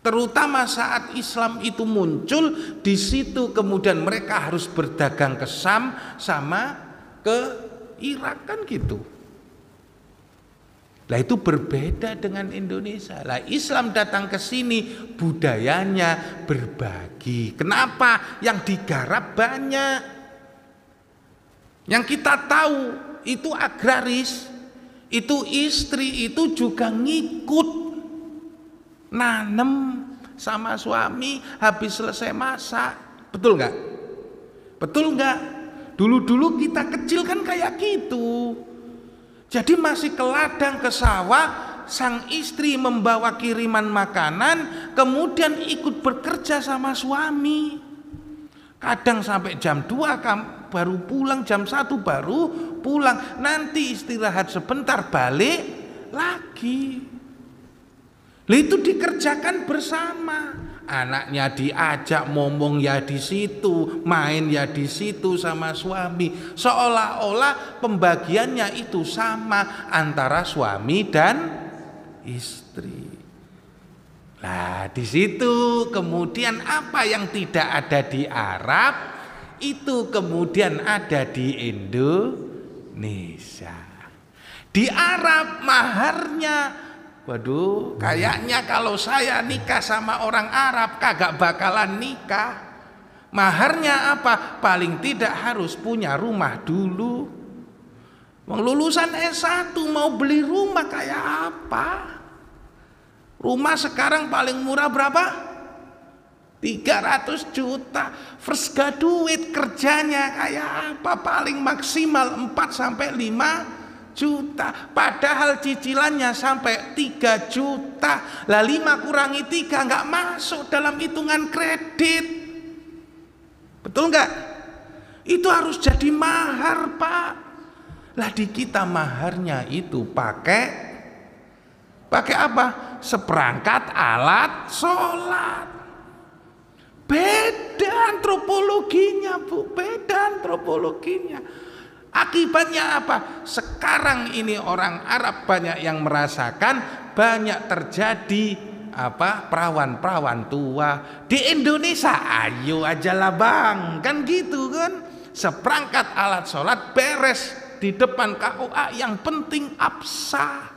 Terutama saat Islam itu muncul, di situ kemudian mereka harus berdagang ke Sam sama ke Irak kan gitu. Lah itu berbeda dengan Indonesia. Lah Islam datang ke sini budayanya berbagi. Kenapa? Yang digarap banyak. Yang kita tahu itu agraris, itu istri itu juga ngikut nanem sama suami habis selesai masak. Betul nggak? Betul nggak? Dulu-dulu kita kecil kan kayak gitu. Jadi masih ke ladang, ke sawah, sang istri membawa kiriman makanan, kemudian ikut bekerja sama suami. Kadang sampai jam 2 baru pulang, jam 1 baru pulang. Nanti istirahat sebentar, balik lagi. Lah itu dikerjakan bersama. Anaknya diajak ngomong ya di situ, main ya di situ sama suami. Seolah-olah pembagiannya itu sama antara suami dan istri. Nah, di situ kemudian apa yang tidak ada di Arab itu kemudian ada di Indonesia. Di Arab maharnya, waduh, kayaknya kalau saya nikah sama orang Arab kagak bakalan nikah. Maharnya apa? Paling tidak harus punya rumah dulu. Lulusan S1 mau beli rumah kayak apa? Rumah sekarang paling murah berapa? 300 juta. First graduate kerjanya kayak apa? Paling maksimal 4 sampai 5 juta. Padahal cicilannya sampai 3 juta. Lah 5 kurangi 3 nggak masuk dalam hitungan kredit. Betul nggak? Itu harus jadi mahar, Pak. Lah di kita maharnya itu pakai apa? Seperangkat alat sholat. Beda antropologinya, Bu. Beda antropologinya. Akibatnya apa? Sekarang ini orang Arab banyak yang merasakan, banyak terjadi perawan-perawan tua. Di Indonesia ayo aja lah Bang, kan gitu kan. Seperangkat alat sholat beres di depan KUA, yang penting absah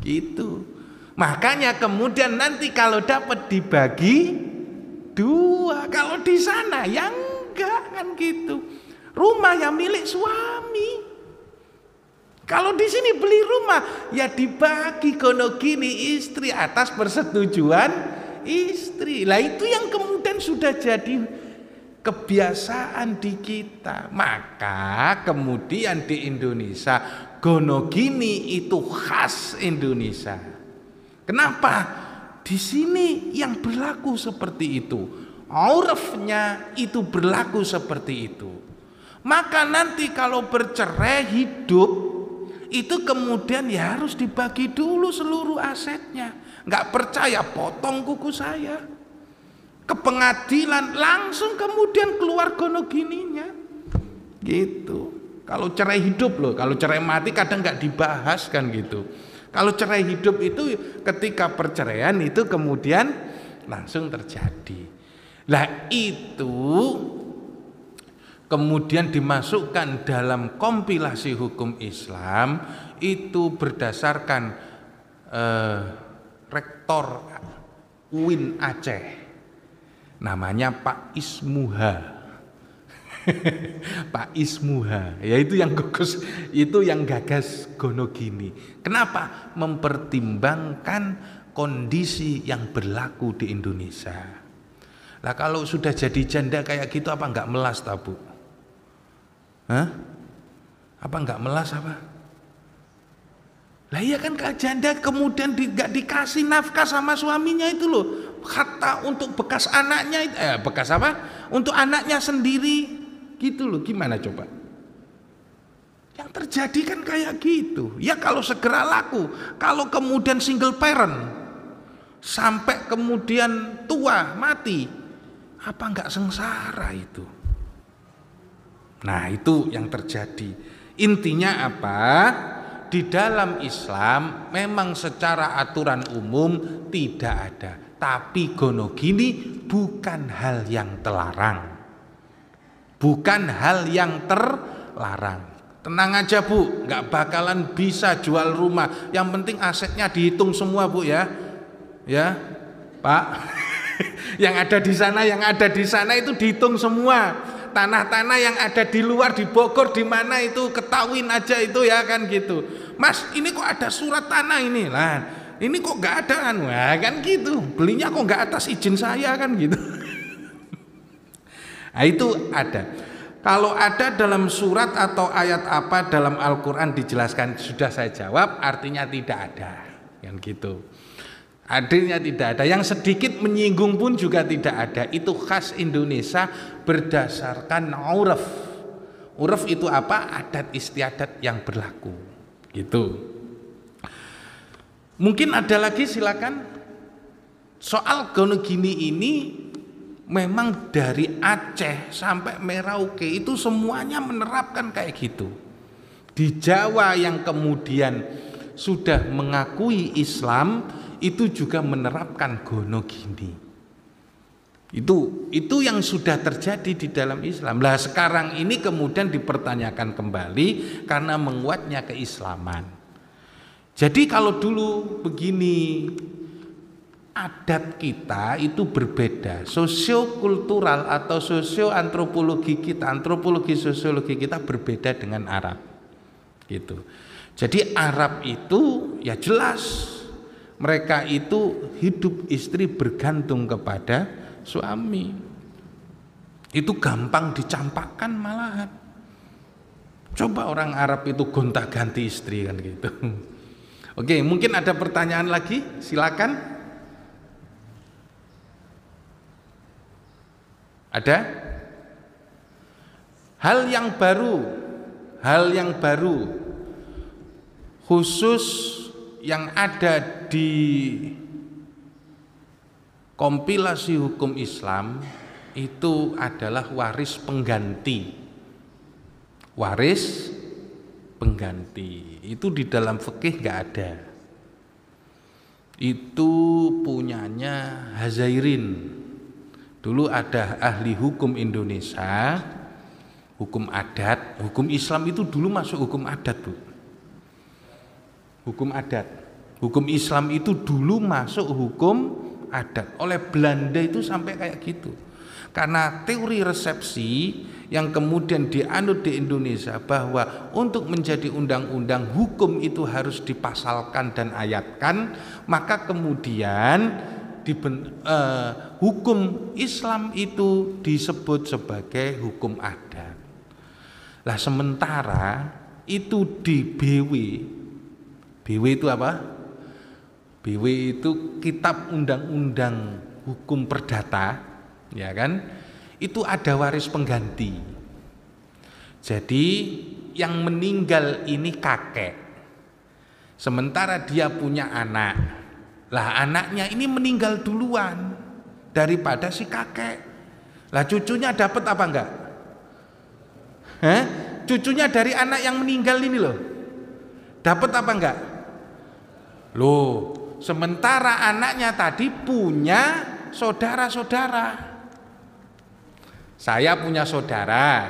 gitu. Makanya kemudian nanti kalau dapat dibagi 2. Kalau di sana ya enggak kan gitu. Rumah yang milik suami. Kalau di sini beli rumah ya dibagi kono gini istri atas persetujuan istri. Lah itu yang kemudian sudah jadi kebiasaan di kita. Maka kemudian di Indonesia gono gini itu khas Indonesia. Kenapa? Di sini yang berlaku seperti itu. Aurafnya itu berlaku seperti itu. Maka nanti kalau bercerai hidup itu kemudian ya harus dibagi dulu seluruh asetnya. Nggak percaya potong kuku saya. Ke pengadilan langsung kemudian keluar gono gininya. Gitu. Kalau cerai hidup loh, kalau cerai mati kadang nggak dibahas kan gitu. Kalau cerai hidup itu ketika perceraian itu kemudian langsung terjadi. Lah itu kemudian dimasukkan dalam kompilasi hukum Islam itu berdasarkan rektor UIN Aceh, namanya Pak Ismuha. Pak Ismuha, ya itu yang gagas gono gini. Kenapa? Mempertimbangkan kondisi yang berlaku di Indonesia. Lah kalau sudah jadi janda kayak gitu apa enggak melas tabu? Hah? Apa enggak melas apa? Lah iya kan janda kemudian enggak dikasih nafkah sama suaminya itu loh. Hatta untuk bekas anaknya bekas apa? Untuk anaknya sendiri. Gitu loh, gimana coba? Yang terjadi kan kayak gitu. Ya kalau segera laku. Kalau kemudian single parent sampai kemudian tua mati, apa enggak sengsara itu? Nah itu yang terjadi. Intinya apa? Di dalam Islam memang secara aturan umum tidak ada. Tapi gono gini bukan hal yang terlarang. Bukan hal yang terlarang. Tenang aja Bu, nggak bakalan bisa jual rumah. Yang penting asetnya dihitung semua Bu ya. Ya, Pak. Yang ada di sana itu dihitung semua. Tanah-tanah yang ada di luar di Bogor di mana itu ketahuin aja itu ya kan gitu. Mas, ini kok ada surat tanah ini lah. Ini kok nggak ada kan? Wah kan gitu. Belinya kok nggak atas izin saya kan gitu. Nah itu ada. Kalau ada dalam surat atau ayat apa dalam Al-Quran dijelaskan, sudah saya jawab, artinya tidak ada. Yang gitu. Artinya tidak ada. Yang sedikit menyinggung pun juga tidak ada. Itu khas Indonesia berdasarkan uruf. Uruf itu apa? Adat istiadat yang berlaku. Gitu. Mungkin ada lagi, silakan. Soal gonogini ini memang dari Aceh sampai Merauke itu semuanya menerapkan kayak gitu. Di Jawa yang kemudian sudah mengakui Islam itu juga menerapkan gonogini. Itu yang sudah terjadi di dalam Islam. Lah sekarang ini kemudian dipertanyakan kembali karena menguatnya keislaman. Jadi kalau dulu begini, adat kita itu berbeda, sosiokultural atau sosioantropologi kita, antropologi sosiologi kita berbeda dengan Arab gitu. Jadi Arab itu ya jelas mereka itu hidup istri bergantung kepada suami, itu gampang dicampakkan malahan. Coba orang Arab itu gonta-ganti istri kan gitu. Oke, mungkin ada pertanyaan lagi, silakan. Ada hal yang baru khusus yang ada di kompilasi hukum Islam itu adalah waris pengganti. Waris pengganti itu di dalam fikih nggak ada. Itu punyanya Hazairin. Dulu ada ahli hukum Indonesia, hukum adat, hukum Islam itu dulu masuk hukum adat Bu. Hukum adat, hukum Islam itu dulu masuk hukum adat. Oleh Belanda itu sampai kayak gitu. Karena teori resepsi yang kemudian dianut di Indonesia bahwa untuk menjadi undang-undang hukum itu harus dipasalkan dan ayatkan, maka kemudian hukum Islam itu disebut sebagai hukum adat. Lah sementara itu di BW itu apa? BW itu kitab undang-undang hukum perdata, ya kan? Itu ada waris pengganti. Jadi yang meninggal ini kakek. Sementara dia punya anak. Lah anaknya ini meninggal duluan daripada si kakek. Lah cucunya dapat apa enggak? Cucunya dari anak yang meninggal ini loh, dapat apa enggak? Loh, sementara anaknya tadi punya saudara-saudara. Saya punya saudara,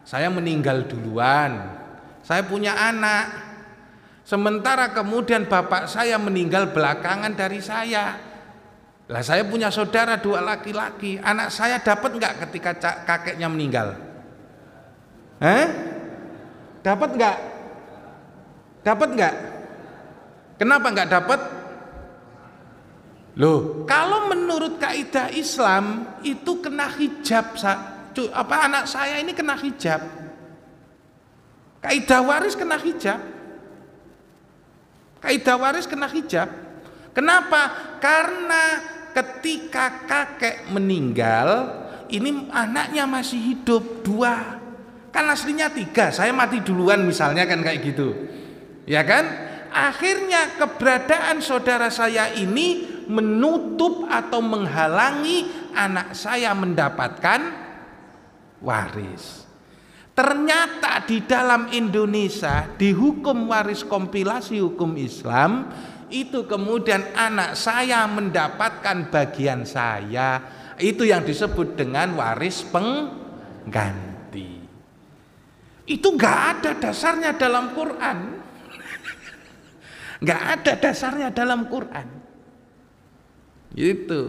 saya meninggal duluan, saya punya anak. Sementara kemudian bapak saya meninggal belakangan dari saya. Lah saya punya saudara 2 laki-laki. Anak saya dapat enggak ketika kakeknya meninggal? Dapat enggak? Dapat enggak? Kenapa enggak dapat? Loh, kalau menurut kaidah Islam itu kena hijab. Anak saya ini kena hijab. Kaidah waris kena hijab. Kaidah waris kena hijab. Kenapa? Karena ketika kakek meninggal, ini anaknya masih hidup 2. Kan aslinya 3, saya mati duluan misalnya kan kayak gitu. Ya kan? Akhirnya keberadaan saudara saya ini menutup atau menghalangi anak saya mendapatkan waris. Ternyata di dalam Indonesia di hukum waris kompilasi hukum Islam itu kemudian anak saya mendapatkan bagian saya. Itu yang disebut dengan waris pengganti. Itu nggak ada dasarnya dalam Quran. Nggak ada dasarnya dalam Quran. Gitu.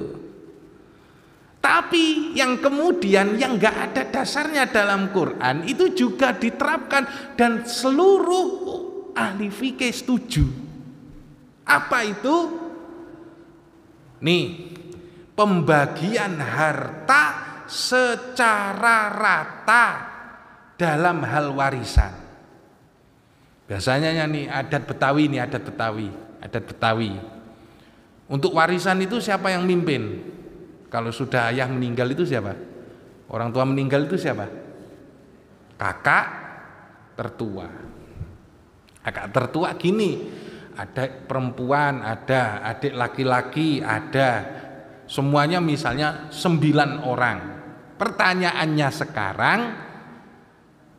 Tapi yang kemudian yang nggak ada dasarnya dalam Quran itu juga diterapkan dan seluruh ahli fikih setuju. Apa itu? Nih, pembagian harta secara rata dalam hal warisan. Biasanya nih adat Betawi nih, adat Betawi. Untuk warisan itu siapa yang mimpin? Kalau sudah ayah meninggal itu siapa? Orang tua meninggal itu siapa? Kakak tertua. Kakak tertua gini, ada perempuan, ada adik laki-laki, ada semuanya misalnya 9 orang. Pertanyaannya sekarang,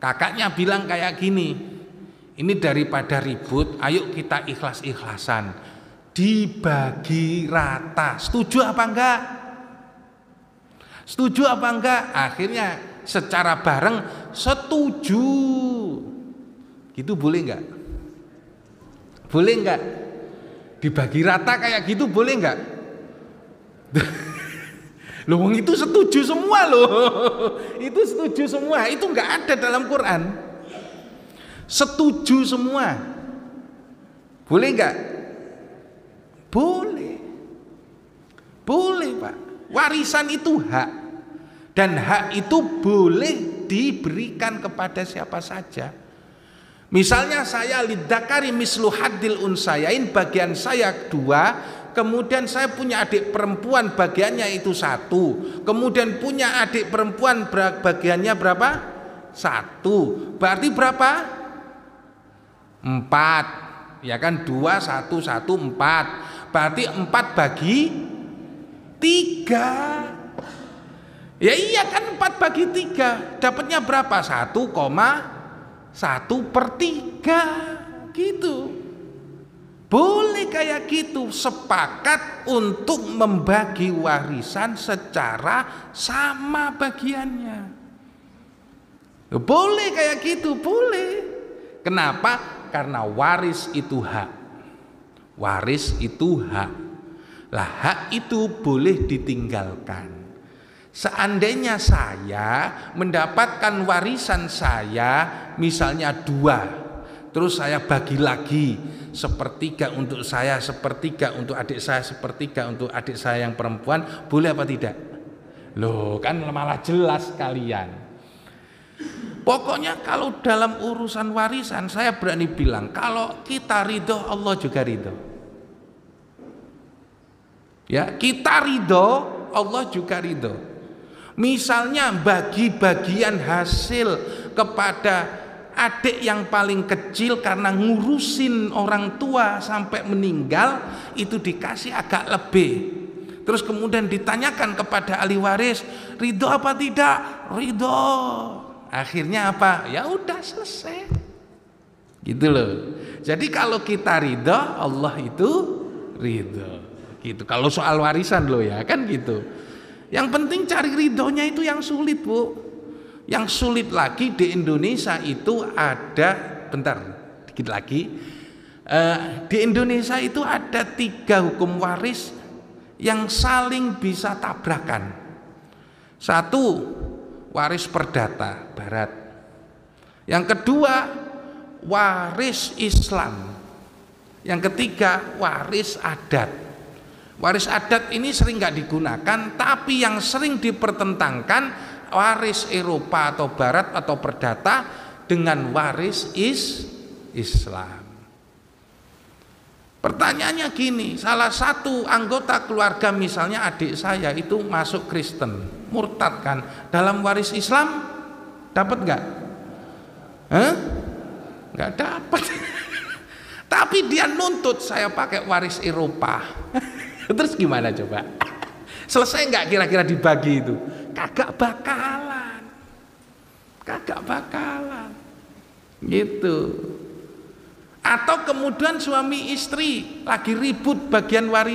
kakaknya bilang kayak gini, ini daripada ribut, ayo kita ikhlas-ikhlasan, dibagi rata. Setuju apa enggak? Setuju apa enggak? Akhirnya secara bareng setuju. Gitu boleh enggak? Boleh enggak? Dibagi rata kayak gitu boleh enggak? Loh, itu setuju semua loh. Itu setuju semua. Itu enggak ada dalam Quran. Setuju semua. Boleh enggak? Boleh. Boleh, Pak. Warisan itu hak, dan hak itu boleh diberikan kepada siapa saja. Misalnya saya lidzakari mislu haddil unsayain, bagian saya 2, kemudian saya punya adik perempuan bagiannya itu 1, kemudian punya adik perempuan bagiannya berapa? 1. Berarti berapa? 4. Ya kan, 2 1 1 4. Berarti 4 bagi 3. Ya iya kan, 4 bagi 3 dapatnya berapa? 1,1/3 gitu. Boleh kayak gitu, sepakat untuk membagi warisan secara sama bagiannya. Boleh kayak gitu, boleh. Kenapa? Karena waris itu hak. Waris itu hak. Lah, hak itu boleh ditinggalkan. Seandainya saya mendapatkan warisan saya misalnya 2, terus saya bagi lagi, 1/3 untuk saya, 1/3 untuk adik saya, 1/3 untuk adik saya yang perempuan, boleh apa tidak? Loh, kan malah jelas kalian. Pokoknya kalau dalam urusan warisan saya berani bilang, kalau kita ridho, Allah juga ridho. Ya, kita ridho, Allah juga ridho. Misalnya bagi bagian hasil kepada adik yang paling kecil karena ngurusin orang tua sampai meninggal, itu dikasih agak lebih. Terus kemudian ditanyakan kepada ahli waris, ridho apa tidak? Ridho. Akhirnya apa? Ya udah, selesai. Gitu loh. Jadi kalau kita ridho, Allah itu ridho. Gitu. Kalau soal warisan loh ya, kan gitu. Yang penting cari ridhonya itu yang sulit, Bu. Yang sulit lagi di Indonesia itu ada, bentar, dikit lagi. Di Indonesia itu ada 3 hukum waris yang saling bisa tabrakan. 1, waris perdata barat. Yang kedua, waris Islam. Yang ketiga, waris adat. Waris adat ini sering nggak digunakan, tapi yang sering dipertentangkan waris Eropa atau Barat atau perdata dengan waris Islam. Pertanyaannya gini, salah satu anggota keluarga misalnya adik saya itu masuk Kristen, murtad kan, dalam waris Islam dapat nggak? Nggak dapat. Tapi dia nuntut saya pakai waris Eropa. Terus gimana coba? Selesai nggak kira-kira dibagi itu? Kagak bakalan. Gitu. Atau kemudian suami istri lagi ribut bagian waris.